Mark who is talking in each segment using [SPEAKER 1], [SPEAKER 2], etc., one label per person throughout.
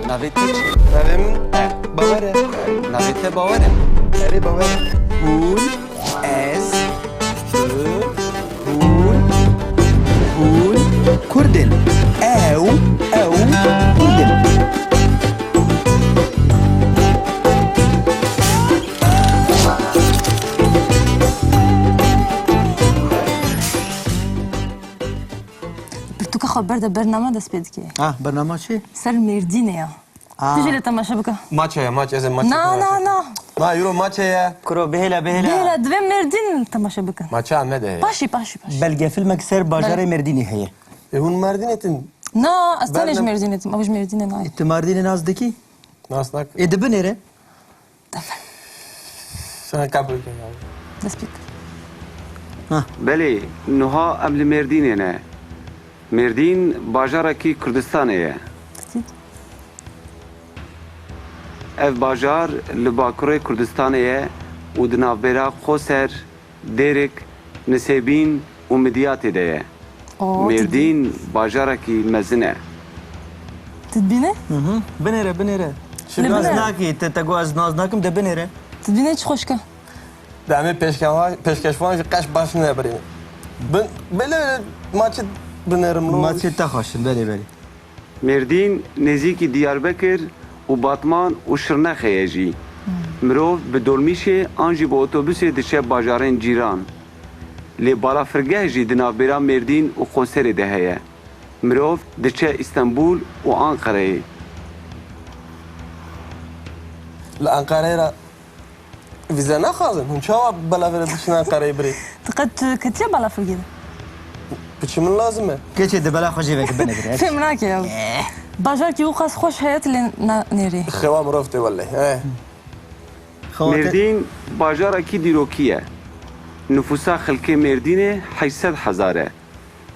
[SPEAKER 1] Navê te çi?
[SPEAKER 2] Navê min Bawer e.
[SPEAKER 1] Navê te bawer e?
[SPEAKER 2] Erê Bawer e.
[SPEAKER 1] Hûn, ez, tu, hûn Kurdin. Ew Kurdin.
[SPEAKER 3] برتوکا خبر ده برنامه دست پید که
[SPEAKER 2] Ha, bername çi?
[SPEAKER 3] سر مردینه یا تجي لتماشا بك
[SPEAKER 2] Maça ya, maç ezem maç.
[SPEAKER 3] نا
[SPEAKER 2] Ma euro maça ya.
[SPEAKER 4] Kuro behela behela.
[SPEAKER 3] بيلا دوی مردین تماشا بك
[SPEAKER 2] Maça Ahmet ya.
[SPEAKER 3] باشی
[SPEAKER 4] Belge filmek ser bajarê Merdinê heye.
[SPEAKER 2] Hun Mardinet'in
[SPEAKER 3] نا استنج
[SPEAKER 2] برنامه-
[SPEAKER 3] مردینه تم ابوش مردینه نای
[SPEAKER 4] Te Mardinê nazdekî?
[SPEAKER 2] nasnak
[SPEAKER 4] Ê dibin êre?
[SPEAKER 2] sana kabul ya.
[SPEAKER 3] دست پید
[SPEAKER 5] بله نها ام لمردینه نه مردین باجارا کی کردستانه یه
[SPEAKER 3] دست
[SPEAKER 5] اف باجار لباکره کردستانه یه و دنابرا خوسر دیرک نسبین و مدیات ده یه مردین باجارا کی مزنه
[SPEAKER 3] تدبینه
[SPEAKER 4] Bin êre bin êre.
[SPEAKER 3] Li
[SPEAKER 4] Naz
[SPEAKER 3] bin êre.
[SPEAKER 4] nakî te got ez naz nakim de bin êre.
[SPEAKER 3] تدبینه چی خوش که
[SPEAKER 2] Demi peşkeşvan ji qaş baş ne bari. Ben böyle maçı binerim lo.
[SPEAKER 4] Maçê te xweşin belê belê.
[SPEAKER 5] مردین نزیکی دیاربکر و باتمان و شرنخه یه جی مرو به دولمیشه آنجی با اتوبوسی دشه باجارین جیران لی بالا فرگه جی دنابرا مردین و خوسر ده هیه مرو دشه استانبول و آنقره
[SPEAKER 2] Ankara'ya vize ne lazım? Hun çava bala vere dışına Ankara'ya biri.
[SPEAKER 3] تقد كتيا بالا فرقيده
[SPEAKER 2] Biçimin lazım mı?
[SPEAKER 4] Keçê de bela xwecê veke bin êre.
[SPEAKER 3] فهم راك يا باجار كي وقاس خوش حياة اللي نيري
[SPEAKER 2] Xewa murofte vallahi.
[SPEAKER 5] مردین باجارا کی دیروکیه نفوسا خلک مردینه 800 هزاره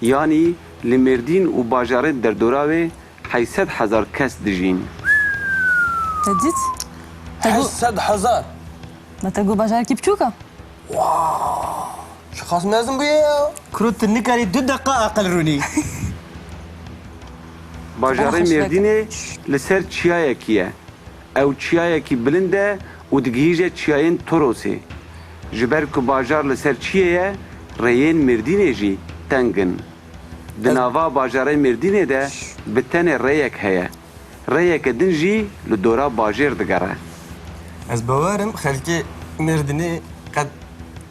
[SPEAKER 5] یعنی لمردین و باجار در دوراوه 800 هزار کس دجین
[SPEAKER 3] تجيت تقول
[SPEAKER 2] 800,000.
[SPEAKER 3] ما تقول باجار كي بتشوكا
[SPEAKER 2] Şu kas mezun bu ya.
[SPEAKER 4] Kuro tu nikarî 2 deqa aqil rûnî.
[SPEAKER 5] باجار
[SPEAKER 3] خوش
[SPEAKER 5] مردینه لسر چیایکیه او چیایکی بلنده و دگیجه چیاین توروسه جبر که باجار لسر چیه ریین مردینه جی تنگن دناوا باجار مردینه ده بتن ریک هیا ریک دن جی لدورا باجر دگره
[SPEAKER 2] Ez bavarım xelki merdini qed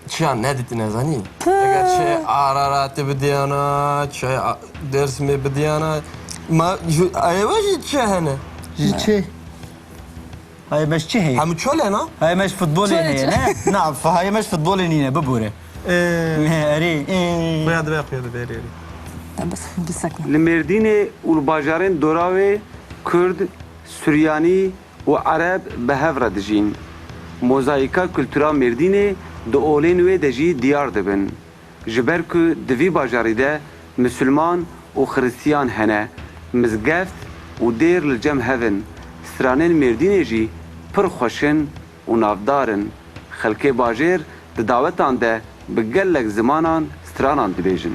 [SPEAKER 2] çiyan ne dedi ne zani? Eğer şey araratı bidiyana, şey ders mi bidiyana ma ayvacı çehene.
[SPEAKER 4] Ji çê? Hay meş çi heye?
[SPEAKER 2] Hem çöle na?
[SPEAKER 4] Hay meş futbolê
[SPEAKER 3] Çöle
[SPEAKER 4] heye
[SPEAKER 3] çi.
[SPEAKER 4] ne? Naam hay meş futbolê nîne bibûre. Erê.
[SPEAKER 2] Buyad ve yapıyordu beri.
[SPEAKER 3] بس بسكنة
[SPEAKER 5] لمردینه و باجارین دوراوه کرد سوریانی و عرب به هفره دجین موزاییکا کلتورا مردینه دو اولین وی دجی دیار دبن جبر که دوی باجاری ده مسلمان و خریستیان هنه مزگفت و دیر لجم هفن سرانین مردینه جی پر خوشن و نافدارن خلک باجر ده دعوتان ده بگلک زمانان strana dibêjin.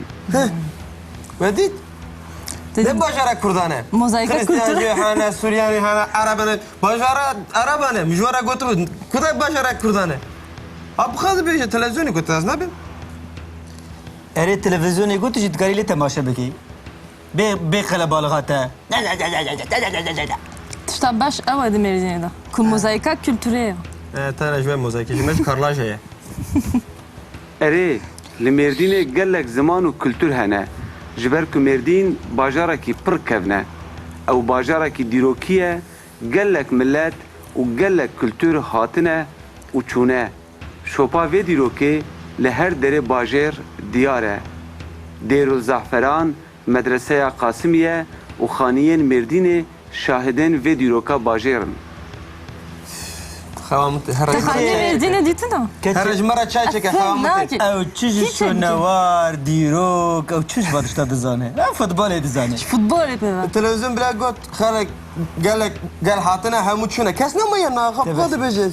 [SPEAKER 2] Vedit? Ne bajara Kurdane?
[SPEAKER 3] Mozaika
[SPEAKER 2] Hristiyan
[SPEAKER 3] kültürü.
[SPEAKER 2] hane, Suriyani hane, Arabane. Bajara Arabane, mijvara gotu. Kuday bajara Kurdane. Ab xadı beje televizyonu gotu az nabim?
[SPEAKER 4] Erê televizyonê got jî dikarî lê temaşa bikî. Bê xelebalığa te.
[SPEAKER 3] تشتا باش أود مردين ده كل موزايكا كولتورية
[SPEAKER 2] Tane jwe mozaiki. Jimeş karlaje.
[SPEAKER 5] Erê, li Mêrdînê gelek ziman û kultur hene. Ji ber ku Mêrdîn bajarekî pir kevne. Ew bajarekî dîrokî ye, gelek millet û gelek kultur hatine û çûne. Şopa vê dîrokê li her derê bajêr diyar e. Dêrû Zehferan, Medreseya Qasimiye û xaniyên Mêrdînê şahidên vê dîroka bajêr in.
[SPEAKER 2] Xawamut her
[SPEAKER 3] تخاني مردين ديتنا
[SPEAKER 2] her jmara çay çeke xawamut.
[SPEAKER 3] ناكي
[SPEAKER 4] Ew çi ji şonewar, dîrok, ew çi ji va tişta dizane. Ew futbolê dizane.
[SPEAKER 3] فوتبول بيبا
[SPEAKER 2] Televizyon bile got xalek gelek gel hatine hemû çûne. Kes nemaye na xadı beje.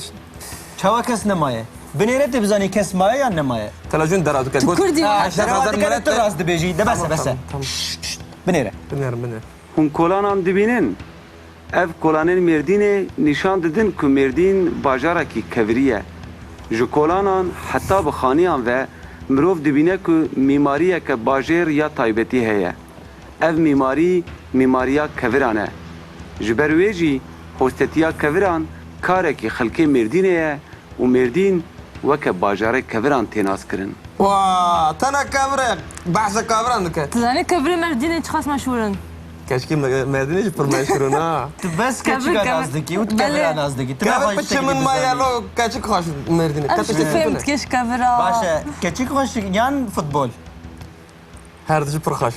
[SPEAKER 4] Çawa kes nemaye. Binêre te bizanî kes maye yan nemaye.
[SPEAKER 2] Televizyon dera duket.
[SPEAKER 3] Kurdî wa.
[SPEAKER 4] Şerevat dikare tu rast dibêjî. De bese bese. Binêre.
[SPEAKER 2] Binerim.
[SPEAKER 5] Hûn kolanan dibînin? ev kolanên Mêrdînê nîşan didin ku Mêrdîn bajarekî kevirî ye. Ji kolanan heta bi xaniyan ve mirov dibîne ku mîmariyeke bajêr ya taybetî heye. Ev mîmarî mîmariya keviran e. Ji ber wê jî hostetiya keviran karekî xelkê Mêrdînê ye û Mêrdîn weke bajarê keviran tênas kirin.
[SPEAKER 2] Vaa, tana kavre. Bahse kavran dike.
[SPEAKER 3] تزاني كبري مرديني تخاص مشهورن
[SPEAKER 2] Keşke merdine hiç pırmaşırın ha.
[SPEAKER 4] Tu bes keçika nazdaki, ut kevra nazdaki. Tu
[SPEAKER 2] Kavre pıçımın mayalo kaçık hoş merdine.
[SPEAKER 3] اش فهمت كيش كافرا
[SPEAKER 4] Başa, keçik hoş yan futbol.
[SPEAKER 2] Her dışı pır hoş.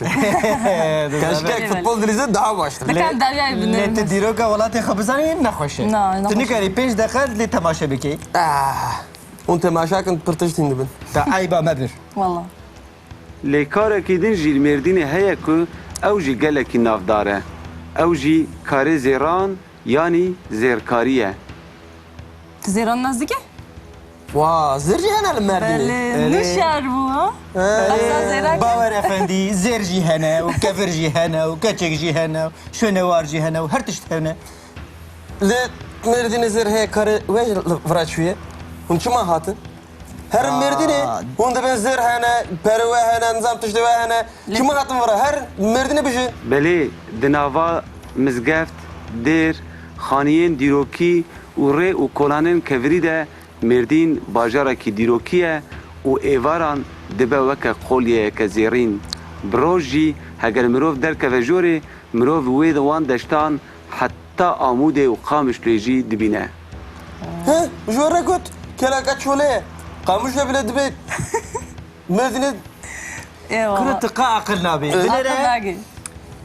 [SPEAKER 2] Keşke futbol dilize daha başlar.
[SPEAKER 3] كان داريا
[SPEAKER 4] Le te
[SPEAKER 3] ابن
[SPEAKER 4] diro ka walati xabzani ne xoşe.
[SPEAKER 3] Na, ne
[SPEAKER 4] Tu
[SPEAKER 3] xoş.
[SPEAKER 4] nikari 5 dakika le temaşa beki.
[SPEAKER 2] Un temaşakın pırtıştın dibin.
[SPEAKER 4] Ta ayba mebir.
[SPEAKER 3] والله
[SPEAKER 5] Lêkarekî din jî Mêrdînê heye ku ew jî gelekî navdar e. Ew jî karê zêran yanî zêrkarî ye.
[SPEAKER 3] تزيران نازدكي
[SPEAKER 2] Vaa, zirci henel merdine.
[SPEAKER 3] بله نو شعر بو ها أساس زيراك
[SPEAKER 4] Bawer efendi, zer jî hene, û kefir jî hene, û keçek jî hene, û şönewar jî hene, û her tişt hene.
[SPEAKER 2] Le merdine zir heye karı ve vraçuye. Un çima hatın? Her merdine, un da ben zir hene, perve hene, nizam tıştı ve hene. Çima hatın vara, her merdine bir şey.
[SPEAKER 5] Belê di nava mizgeft, dêr, xaniyên dîrokî û rê û kolanên kevirî de Mêrdîn bajarekî dîrokî ye û êvaran dibe weke qolyeyeke zêrîn. Bi roj jî heger mirov derkeve jorê, mirov wê di wan deştan heta Amûdê û Qamişloyê jî dibîne.
[SPEAKER 2] He, jore gut. Kelaka çole. Kamışla bile dibe. Merdine
[SPEAKER 3] ايوه
[SPEAKER 4] Kuru tıka akıl nabi.
[SPEAKER 3] عقل
[SPEAKER 4] Bilere,
[SPEAKER 3] باقي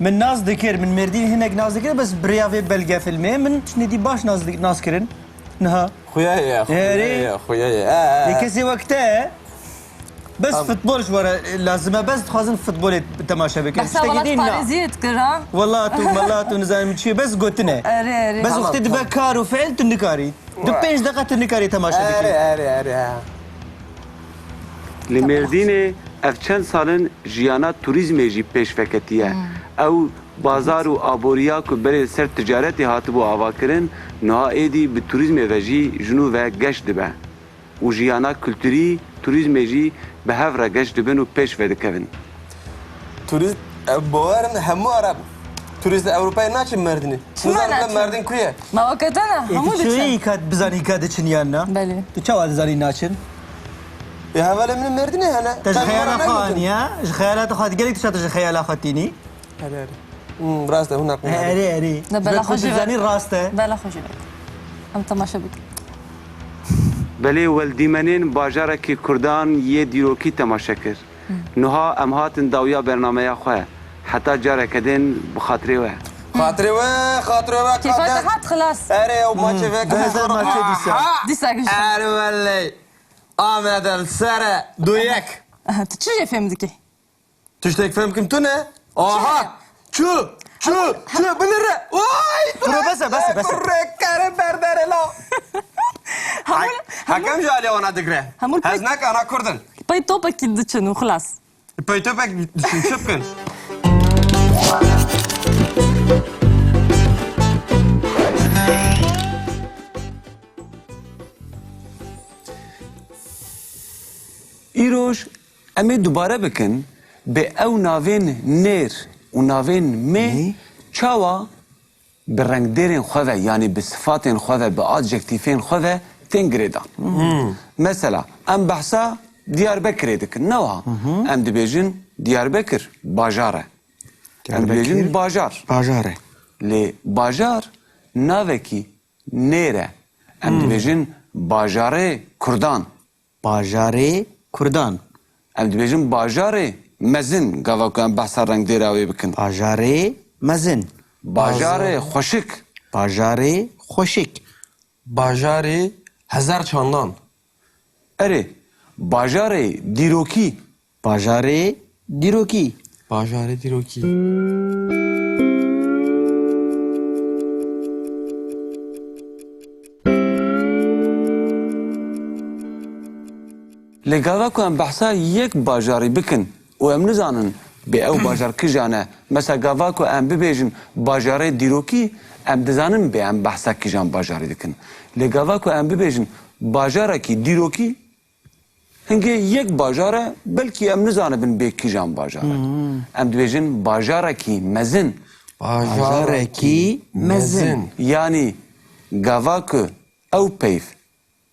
[SPEAKER 4] min naz dikir, min merdin hinek naz dikir, bes briyave belge filmi, min çnedi baş naz kirin. Naha.
[SPEAKER 2] Xuya ya, xuya ya.
[SPEAKER 4] Lekesi vakte, bes futbol şu var lazım, bes xazın futbol temaşa bekin.
[SPEAKER 3] بس والله باريزية تكر ها
[SPEAKER 4] Vallahi tu nizam çi bes gotine.
[SPEAKER 3] اري اري
[SPEAKER 4] Bes vakti dibe kar u fiil tu nikari. Du 5 dakika tu nikari temaşa bekin.
[SPEAKER 2] Eri.
[SPEAKER 5] Li Mêrdînê ev çend salin jiyana turizmê jî pêşveketiye. Ew bazar û aboriya ku berê ser ticaretê hatibû avakirin, niha êdî bi turizmê ve jî jinû ve geş dibe. û jiyana kulturî turizmê jî bi hev re geş dibin û pêş vedikevin.
[SPEAKER 2] Turist, boğarın hemu Arap. Turist Avrupa'ya naçın merdini. Nizam
[SPEAKER 3] naçın?
[SPEAKER 2] merdin kuye.
[SPEAKER 3] ما وقتنا همو
[SPEAKER 4] Tu
[SPEAKER 3] دكشن
[SPEAKER 4] ikat bizan ikat için yanına.
[SPEAKER 3] بله
[SPEAKER 4] Tu çava dizani naçın.
[SPEAKER 2] Ya havale min merdini hene.
[SPEAKER 4] تج خيالات خانية خيالات خات قالك تشاطر خيالات خاتيني
[SPEAKER 2] Eri. Rasta hunak.
[SPEAKER 4] اري اري
[SPEAKER 3] لا بلا خوش
[SPEAKER 4] زاني راسته
[SPEAKER 3] بلا خوش هم تماشا بك
[SPEAKER 5] Belê weldîmenên bajarekî Kurdan yê dîrokî temaşe kir. Niha em hatin dawiya bernameya xwe. Heta careke din bi xatirê we.
[SPEAKER 2] Hatırı ve
[SPEAKER 3] كيف فتحت خلاص
[SPEAKER 2] Eri o maçı ve
[SPEAKER 4] Benzer maçı diysen.
[SPEAKER 3] دي ساكن
[SPEAKER 2] Eri vallahi. Ahmet el Sere duyak.
[SPEAKER 3] تشجع فهم ذكي
[SPEAKER 2] Tüştek fem kim tu ne? Aha. Çu. Binire. Vay.
[SPEAKER 4] بس
[SPEAKER 2] Kare berdere la. Hakem jali ona digre.
[SPEAKER 3] Hamul pek-
[SPEAKER 2] Haznak ana kurdun.
[SPEAKER 3] باي توبك كدتشن وخلاص
[SPEAKER 2] Peytopek şıpkın.
[SPEAKER 5] Îroj em ê dubare bikin bi ew navên nêr û navên mê çawa bi rengdêrên xwe ve yanî bi sifatên xwe ve bi adjektifên xwe ve tên girêdan. Mesela em behsa Diyarbekirê dikin newa. Em dibêjin Diyarbekir bajar e. Em dibêjin bajar.
[SPEAKER 4] باجاره
[SPEAKER 5] Lê bajar navekî nêr e. Em dibêjin bajarê Kurdan.
[SPEAKER 4] باجاره کردان
[SPEAKER 5] Em dibêjin bajarê mezin gava ku em behsa rengdêra wê bikin.
[SPEAKER 4] باجاره مزن
[SPEAKER 5] Bajarê xweşik.
[SPEAKER 4] باجاره خوشک
[SPEAKER 2] Bajarê hezar çandan.
[SPEAKER 5] Erê bajarê dîrokî.
[SPEAKER 4] باجاره دیروکی
[SPEAKER 2] Bajarê dîrokî.
[SPEAKER 5] Lê gava ku em behsa yek bajarî bikin û em nizanin bê ew bajar kijan e. Mesela gava ku em bibêjin bajarê dîrokî, Em dizanin be em behsa kîjan bajarê dikin. Lê gava ku em bibêjin bajarekî dîrokî hingê yek bajar e belkî em nizanibin bê kîjan bajar e. Em dibêjin bajarekî mezin.
[SPEAKER 1] Bajarekî mezin.
[SPEAKER 5] Yani gava ku ew peyv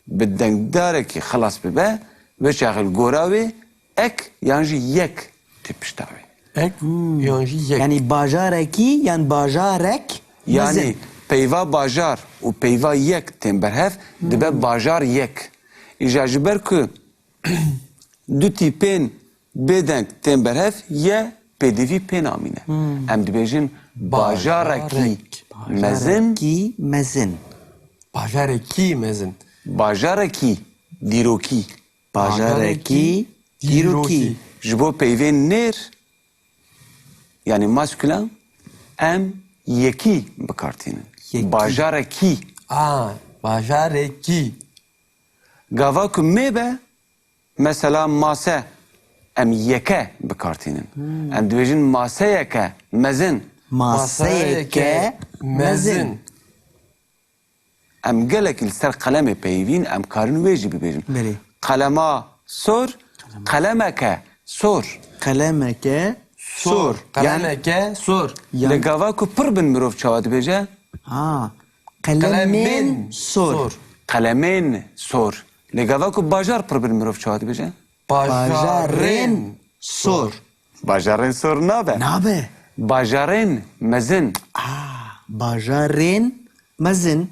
[SPEAKER 5] bi dengdarekî xilas bibe ve şaxil gora wê ek yan jî yek tê pişta wê.
[SPEAKER 2] Ek yan jî yek.
[SPEAKER 1] Yani bajarekî yan bajarek
[SPEAKER 5] Yani
[SPEAKER 1] mezin.
[SPEAKER 5] peyva bajar û peyva yek tên berhev dibe bajar yek. Îja ji ber ku du tîpên bêdeng tên berhev ye pêdivî pê namîne. Em dibêjin bajarekî mezin,
[SPEAKER 1] Bajarekî mezin.
[SPEAKER 2] Bajarekî mezin.
[SPEAKER 5] bajarekî dîrokî.
[SPEAKER 1] Bajarekî dîrokî.
[SPEAKER 5] Ji bo peyvên nêr yani maskülen em yekî bikartînin.
[SPEAKER 1] Yekî.
[SPEAKER 5] Bajarekî.
[SPEAKER 2] Bajarekî.
[SPEAKER 5] Gava ku mê be mesela mase em yeke bikartînin. Em dibêjin maseyeke mezin.
[SPEAKER 1] Maseyeke mezin.
[SPEAKER 5] Em gelekî li ser qalemê peyvîn em karin wê jî bibêjin.
[SPEAKER 1] Belê.
[SPEAKER 5] Qalema sor, qalemeke sor.
[SPEAKER 1] Kalemeke sor.
[SPEAKER 2] Kalemeke sor.
[SPEAKER 5] Li gava ku pir bin mirov çawa dibêje
[SPEAKER 1] Ha. Kalemin sor.
[SPEAKER 5] qalemên sor. Li gava ku bajar pir bin mirov çawa dibêje
[SPEAKER 1] Bajarên sor.
[SPEAKER 5] bajarên sor nabe.
[SPEAKER 1] Nabe.
[SPEAKER 5] Bajarên mezin.
[SPEAKER 1] Bajarên mezin.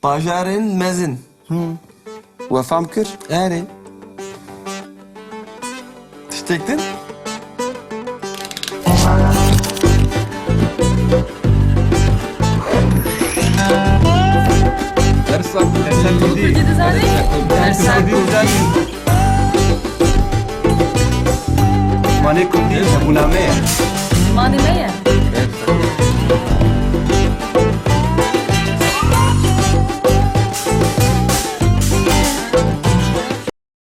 [SPEAKER 2] Bajarên mezin.
[SPEAKER 5] We fam kir?
[SPEAKER 2] Yani. Tiştektin?
[SPEAKER 5] Mane kurdî hebûna me ye.
[SPEAKER 3] ماني مية